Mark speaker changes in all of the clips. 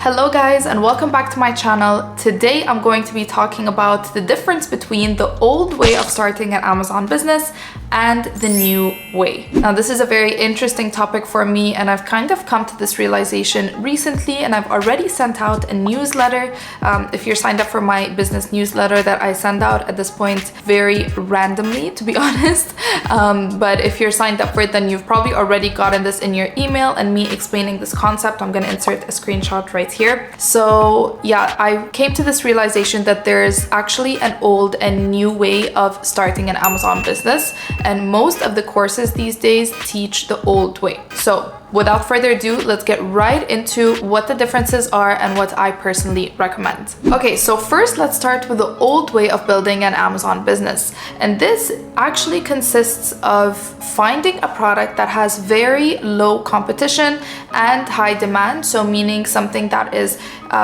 Speaker 1: Hello guys, and welcome back to my channel. Today I'm going to be talking about the difference between the old way of starting an Amazon business and the new way. Now this is a very interesting topic for me, and I've kind of come to this realization recently, and I've already sent out a newsletter. If you're signed up for my business newsletter that I send out at this point very randomly, to be honest, but if you're signed up for it, then you've probably already gotten this in your email and me explaining this concept. I'm going to insert a screenshot right here. So yeah, I came to this realization that there's actually an old and new way of starting an Amazon business, and most of the courses these days teach the old way. So without further ado, let's get right into what the differences are and what I personally recommend. Okay, so first let's start with the old way of building an Amazon business. And this actually consists of finding a product that has very low competition and high demand. So meaning something that is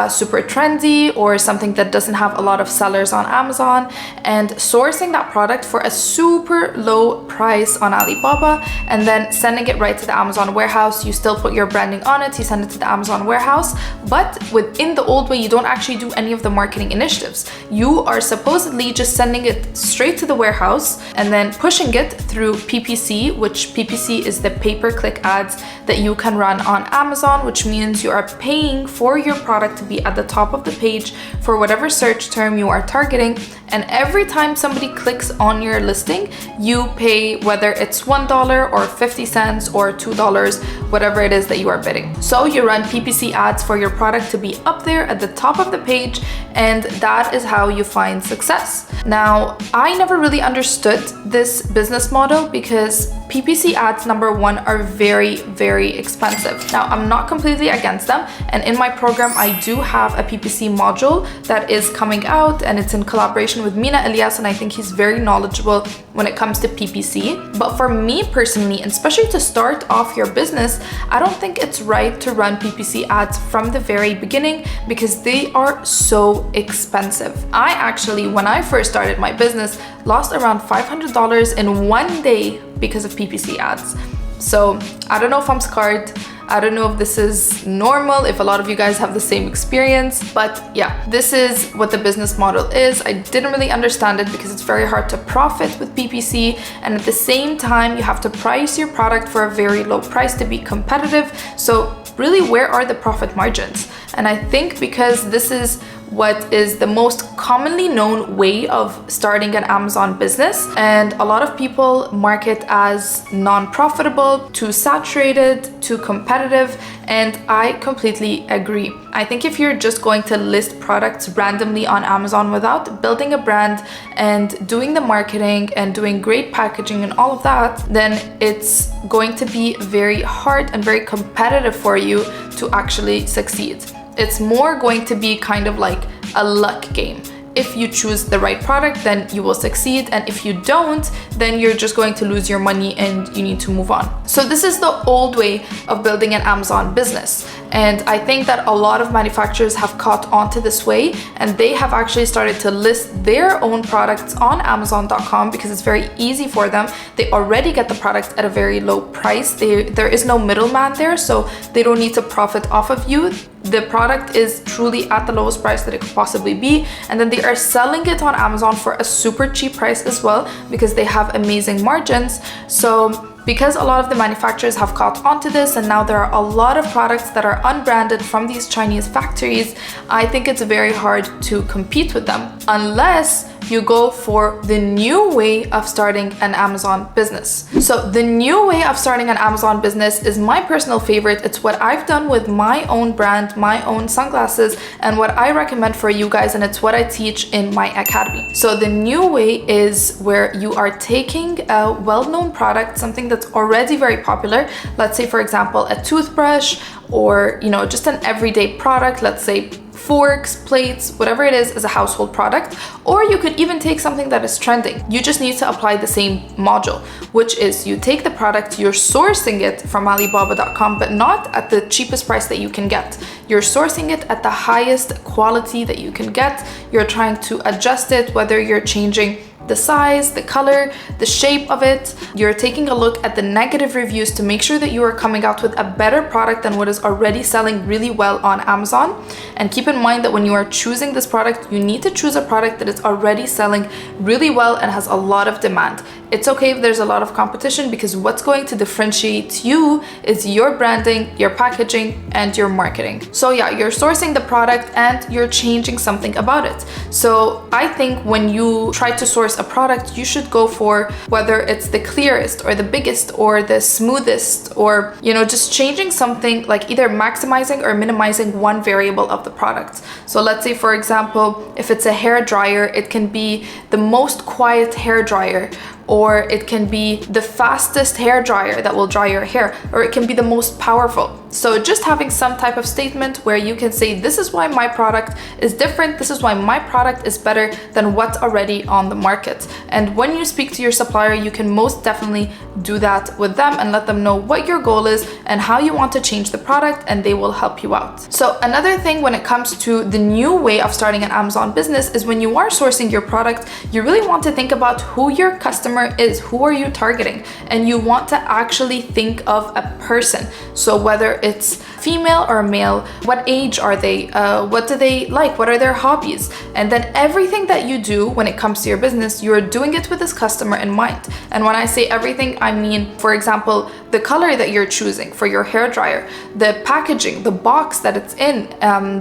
Speaker 1: super trendy or something that doesn't have a lot of sellers on Amazon, and sourcing that product for a super low price on Alibaba and then sending it right to the Amazon warehouse. You still put your branding on it, you send it to the Amazon warehouse, but within the old way, you don't actually do any of the marketing initiatives. You are supposedly just sending it straight to the warehouse and then pushing it through PPC, which PPC is the pay-per-click ads that you can run on Amazon, which means you are paying for your product to be at the top of the page for whatever search term you are targeting. And every time somebody clicks on your listing, you pay, whether it's $1 or 50 cents or $2, whatever it is that you are bidding. So you run PPC ads for your product to be up there at the top of the page, and that is how you find success. Now, I never really understood this business model because PPC ads, number one, are very, very expensive. Now, I'm not completely against them, and in my program, I do have a PPC module that is coming out, and it's in collaboration with Mina Elias, and I think he's very knowledgeable when it comes to PPC. But for me personally, and especially to start off your business, I don't think it's right to run PPC ads from the very beginning because they are so expensive. I actually, when I first started my business, lost around $500 in one day because of PPC ads. So I don't know if I'm scarred. I don't know if this is normal, if a lot of you guys have the same experience, but yeah, this is what the business model is. I didn't really understand it because it's very hard to profit with PPC, and at the same time, you have to price your product for a very low price to be competitive. So really, where are the profit margins? And I think because this is what is the most commonly known way of starting an Amazon business, and a lot of people mark it as non-profitable, too saturated, too competitive, and I completely agree. I think if you're just going to list products randomly on Amazon without building a brand and doing the marketing and doing great packaging and all of that, then it's going to be very hard and very competitive for you to actually succeed. It's more going to be kind of like a luck game. If you choose the right product, then you will succeed, and if you don't, then you're just going to lose your money and you need to move on. So this is the old way of building an Amazon business, and I think that a lot of manufacturers have caught on to this way, and they have actually started to list their own products on Amazon.com because it's very easy for them. They already get the product at a very low price. There is no middleman there, so they don't need to profit off of you. The product is truly at the lowest price that it could possibly be, and then they are selling it on Amazon for a super cheap price as well because they have amazing margins. So because a lot of the manufacturers have caught onto this, and now there are a lot of products that are unbranded from these Chinese factories, I think it's very hard to compete with them unless you go for the new way of starting an Amazon business. So the new way of starting an Amazon business is my personal favorite. It's what I've done with my own brand, my own sunglasses, and what I recommend for you guys, and it's what I teach in my academy. So the new way is where you are taking a well-known product, something that's already very popular, let's say for example a toothbrush, or just an everyday product, let's say forks, plates, whatever it is a household product. Or you could even take something that is trending. You just need to apply the same module, which is you take the product, you're sourcing it from Alibaba.com, but not at the cheapest price that you can get. You're sourcing it at the highest quality that you can get. You're trying to adjust it, whether you're changing the size, the color, the shape of it. You're taking a look at the negative reviews to make sure that you are coming out with a better product than what is already selling really well on Amazon. And keep in mind that when you are choosing this product, you need to choose a product that is already selling really well and has a lot of demand. It's okay if there's a lot of competition, because what's going to differentiate you is your branding, your packaging, and your marketing. So yeah, you're sourcing the product and you're changing something about it. So I think when you try to source a product, you should go for whether it's the clearest or the biggest or the smoothest, or, you know, just changing something, like either maximizing or minimizing one variable of the product. So let's say, for example, if it's a hair dryer, it can be the most quiet hair dryer, or it can be the fastest hair dryer that will dry your hair, or it can be the most powerful. So just having some type of statement where you can say, this is why my product is different, this is why my product is better than what's already on the market. And when you speak to your supplier, you can most definitely do that with them and let them know what your goal is and how you want to change the product, and they will help you out. So another thing when it comes to the new way of starting an Amazon business is when you are sourcing your product, you really want to think about who your customer is, who are you targeting, and you want to actually think of a person. So whether it's female or male, what age are they, what do they like, what are their hobbies, and then everything that you do when it comes to your business, you're doing it with this customer in mind. And when I say everything, I mean, for example, the color that you're choosing for your hair dryer, the packaging, the box that it's in,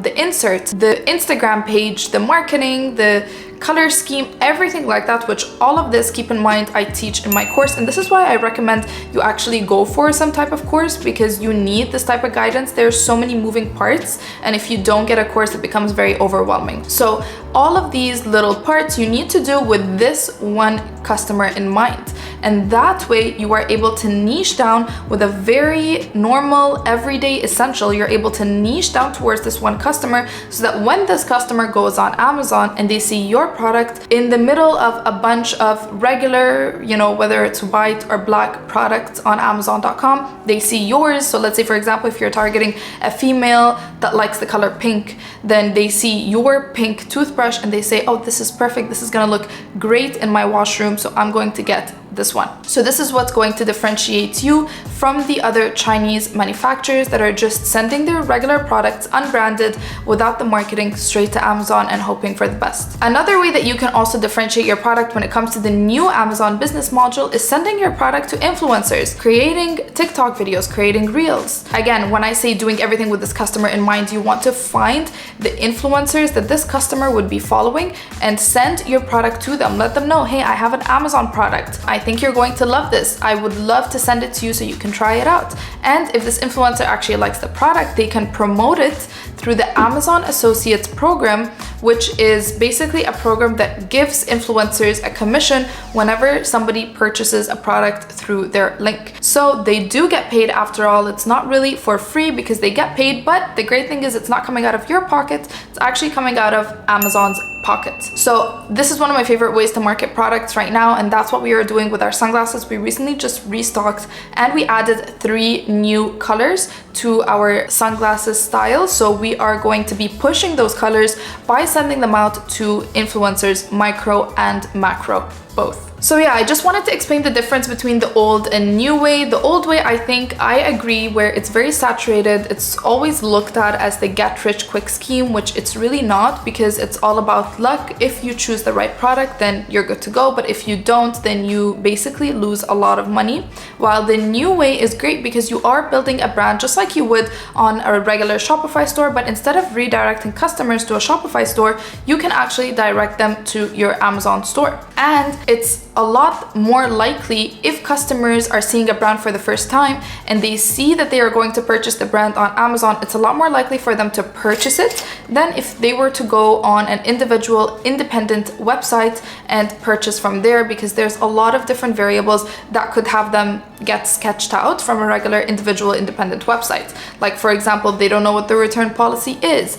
Speaker 1: the insert, the Instagram page, the marketing, the color scheme, everything like that, which all of this, keep in mind, I teach in my course. And this is why I recommend you actually go for some type of course, because you need this type of guidance. There's so many moving parts, and if you don't get a course, it becomes very overwhelming. So all of these little parts you need to do with this one customer in mind. And that way you are able to niche down with a very normal, everyday essential. You're able to niche down towards this one customer, so that when this customer goes on Amazon and they see your product in the middle of a bunch of regular, you know, whether it's white or black products on Amazon.com, they see yours. So let's say, for example, if you're targeting a female that likes the color pink, then they see your pink toothbrush and they say, oh, this is perfect, this is gonna look great in my washroom, so I'm going to get this one. So this is what's going to differentiate you from the other Chinese manufacturers that are just sending their regular products unbranded without the marketing straight to Amazon and hoping for the best. Another way that you can also differentiate your product when it comes to the new Amazon business module is sending your product to influencers, creating TikTok videos, creating reels. Again, when I say doing everything with this customer in mind, you want to find the influencers that this customer would be following and send your product to them. Let them know, hey, I have an Amazon product. I think you're going to love this. I would love to send it to you so you can try it out. And if this influencer actually likes the product, they can promote it through the Amazon Associates program, which is basically a program that gives influencers a commission whenever somebody purchases a product through their link. So they do get paid after all. It's not really for free because they get paid, but the great thing is it's not coming out of your pocket. It's actually coming out of Amazon's pocket. So this is one of my favorite ways to market products right now, and that's what we are doing with our sunglasses. We recently just restocked and we added 3 new colors to our sunglasses style. So we are going to be pushing those colors by sending them out to influencers, micro and macro, both. So yeah, I just wanted to explain the difference between the old and new way. The old way, I think I agree, where it's very saturated. It's always looked at as the get rich quick scheme, which it's really not, because it's all about luck. If you choose the right product, then you're good to go. But if you don't, then you basically lose a lot of money. While the new way is great because you are building a brand just like you would on a regular Shopify store, but instead of redirecting customers to a Shopify store, you can actually direct them to your Amazon store. And it's a lot more likely, if customers are seeing a brand for the first time and they see that they are going to purchase the brand on Amazon, it's a lot more likely for them to purchase it than if they were to go on an individual independent website and purchase from there, because there's a lot of different variables that could have them get sketched out from a regular individual independent website. Like, for example, they don't know what the return policy is.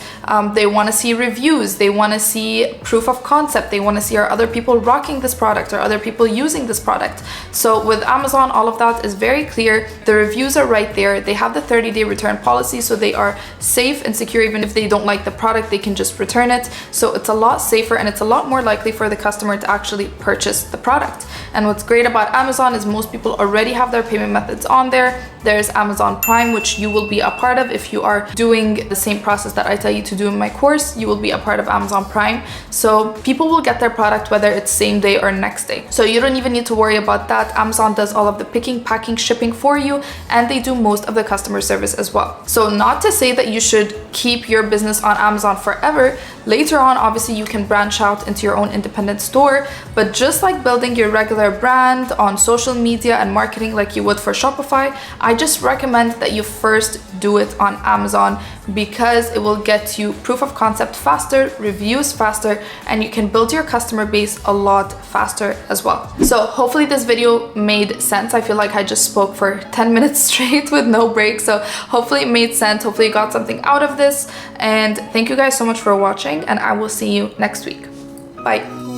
Speaker 1: They want to see reviews. They want to see proof of concept. They want to see, are other people rocking this product? Are other people people using this product. So with Amazon, all of that is very clear. The reviews are right there. They have the 30-day return policy, so they are safe and secure. Even if they don't like the product, they can just return it. So it's a lot safer, and it's a lot more likely for the customer to actually purchase the product. And what's great about Amazon is most people already have their payment methods on there. There's Amazon Prime, which you will be a part of if you are doing the same process that I tell you to do in my course. You will be a part of Amazon Prime. So people will get their product whether it's same day or next day. So you don't even need to worry about that. Amazon does all of the picking, packing, shipping for you, and they do most of the customer service as well. So not to say that you should keep your business on Amazon forever. Later on, obviously, you can branch out into your own independent store, but just like building your regular brand on social media and marketing like you would for Shopify, I just recommend that you first do it on Amazon, because it will get you proof of concept faster, reviews faster, and you can build your customer base a lot faster as well. So hopefully this video made sense. I feel like I just spoke for 10 minutes straight with no break. So hopefully it made sense. Hopefully you got something out of this. And thank you guys so much for watching, and I will see you next week. Bye.